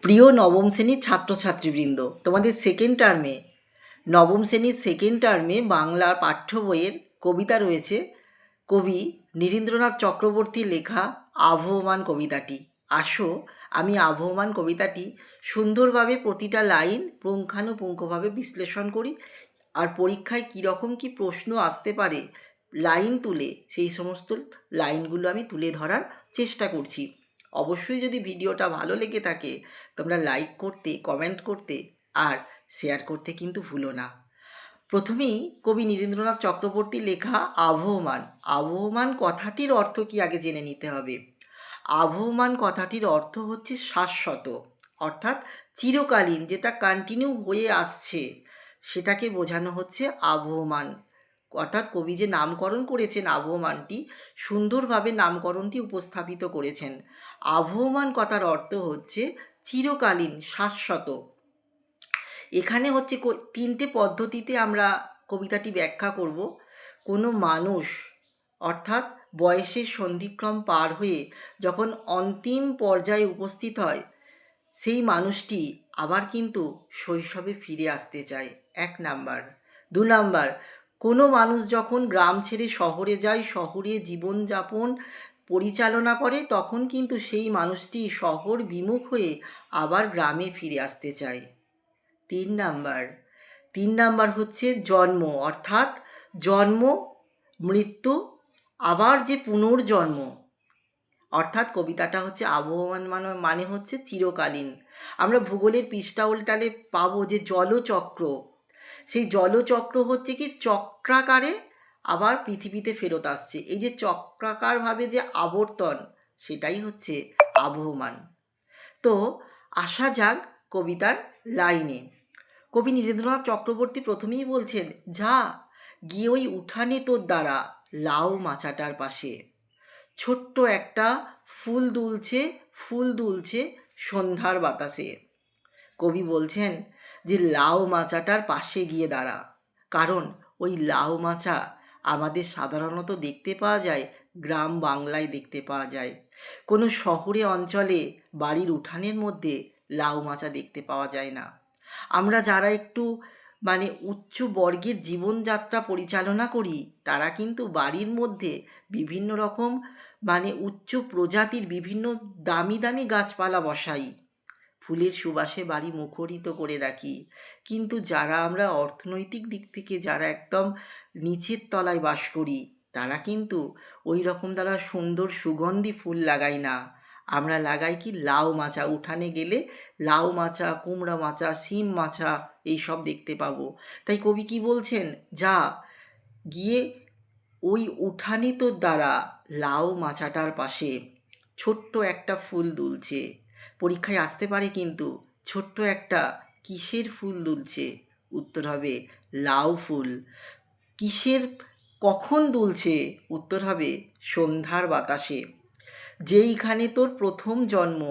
প্রিয় নবম শ্রেণীর ছাত্রছাত্রীবৃন্দ, তোমাদের সেকেন্ড টার্মে নবম শ্রেণীর সেকেন্ড টার্মে বাংলার পাঠ্য বইয়ের কবিতা রয়েছে কবি নীরেন্দ্রনাথ চক্রবর্তীর লেখা আবহমান কবিতাটি। আসো আমি আবহমান কবিতাটি সুন্দরভাবে প্রতিটা লাইন পুঙ্খানুপুঙ্খভাবে বিশ্লেষণ করি, আর পরীক্ষায় কীরকম কী প্রশ্ন আসতে পারে লাইন তুলে সেই সমস্ত লাইনগুলো আমি তুলে ধরার চেষ্টা করছি। অবশ্যই যদি ভিডিওটা ভালো লেগে থাকে তোমরা লাইক করতে, কমেন্ট করতে আর শেয়ার করতে কিন্তু ভুলো না। প্রথমেই কবি নীরেন্দ্রনাথ চক্রবর্তীর লেখা আবহমান। আবহমান কথাটির অর্থ কি আগে জেনে নিতে হবে। আবহমান কথাটির অর্থ হচ্ছে শাশ্বত, অর্থাৎ চিরকালীন, যেটা কন্টিনিউ হয়ে আসছে সেটাকে বোঝানো হচ্ছে আবহমান। অর্থাৎ কবি যে নামকরণ করেছেন আবহমানটি, সুন্দরভাবে নামকরণটি উপস্থাপিত করেছেন। আবহমান কথার অর্থ হচ্ছে চিরকালীন, শাশ্বত। এখানে হচ্ছে তিনটে পদ্ধতিতে আমরা কবিতাটি ব্যাখ্যা করব। কোনো মানুষ অর্থাৎ বয়সের সন্ধিক্রম পার হয়ে যখন অন্তিম পর্যায়ে উপস্থিত হয়, সেই মানুষটি আবার কিন্তু শৈশবে ফিরে আসতে চায়, 1 নাম্বার। 2 নাম্বার, কোনো মানুষ যখন গ্রাম ছেড়ে শহরে যায়, শহরে জীবনযাপন পরিচালনা করে, তখন কিন্তু সেই মানুষটি শহর বিমুখ হয়ে আবার গ্রামে ফিরে আসতে চায়। 3 নাম্বার হচ্ছে জন্ম, অর্থাৎ জন্ম, মৃত্যু, আবার যে পুনর্জন্ম। অর্থাৎ কবিতাটা হচ্ছে আবহমান মানে হচ্ছে চিরকালীন। আমরা ভূগোলের পৃষ্ঠা উল্টালে পাবো যে জলচক্র, সেই জলচক্র হচ্ছে কি চক্রাকারে আবার পৃথিবীতে ফেরত আসছে। এই যে চক্রাকারভাবে যে আবর্তন, সেটাই হচ্ছে আবহমান। তো আসা যাক কবিতার লাইনে। কবি নীরেন্দ্রনাথ চক্রবর্তী প্রথমেই বলছেন, যা গিয়ে ওই উঠানে তোর দ্বারা লাউ মাচাটার পাশে ছোট্ট একটা ফুল দুলছে, ফুল দুলছে সন্ধ্যার বাতাসে। কবি বলছেন যে লাউ মাচাটার পাশে গিয়ে দাঁড়া, কারণ ওই লাউ মাচা আমাদের সাধারণত দেখতে পাওয়া যায় গ্রাম বাংলায়, দেখতে পাওয়া যায়। কোনো শহরে অঞ্চলে বাড়ির উঠানের মধ্যে লাউ মাচা দেখতে পাওয়া যায় না। আমরা যারা একটু উচ্চ বর্গের জীবনযাত্রা পরিচালনা করি, তারা কিন্তু বাড়ির মধ্যে বিভিন্ন রকম উচ্চ প্রজাতির বিভিন্ন দামি দামি গাছপালা বসাই, ফুলের সুবাসে বাড়ি মুখরিত করে রাখি। কিন্তু যারা আমরা অর্থনৈতিক দিক থেকে যারা একদম নিচের তলায় বাস করি, তারা কিন্তু ওই রকম দ্বারা সুন্দর সুগন্ধি ফুল লাগাই না। আমরা লাগাই কি লাউ মাচা। উঠানে গেলে লাউ মাচা, কুমড়া মাচা, শিম মাচা এইসব দেখতে পাবো। তাই কবি কি বলছেন, যা গিয়ে ওই উঠানে তোর দ্বারা লাউ মাচাটার পাশে ছোট্ট একটা ফুল দুলছে। পরীক্ষায় আসতে পারে কিন্তু ছোট্ট একটা কিসের ফুল দুলছে, উত্তর হবে লাউ ফুল। কিসের, কখন দুলছে, উত্তর হবে সন্ধ্যার বাতাসে। যেইখানে তোর প্রথম জন্ম,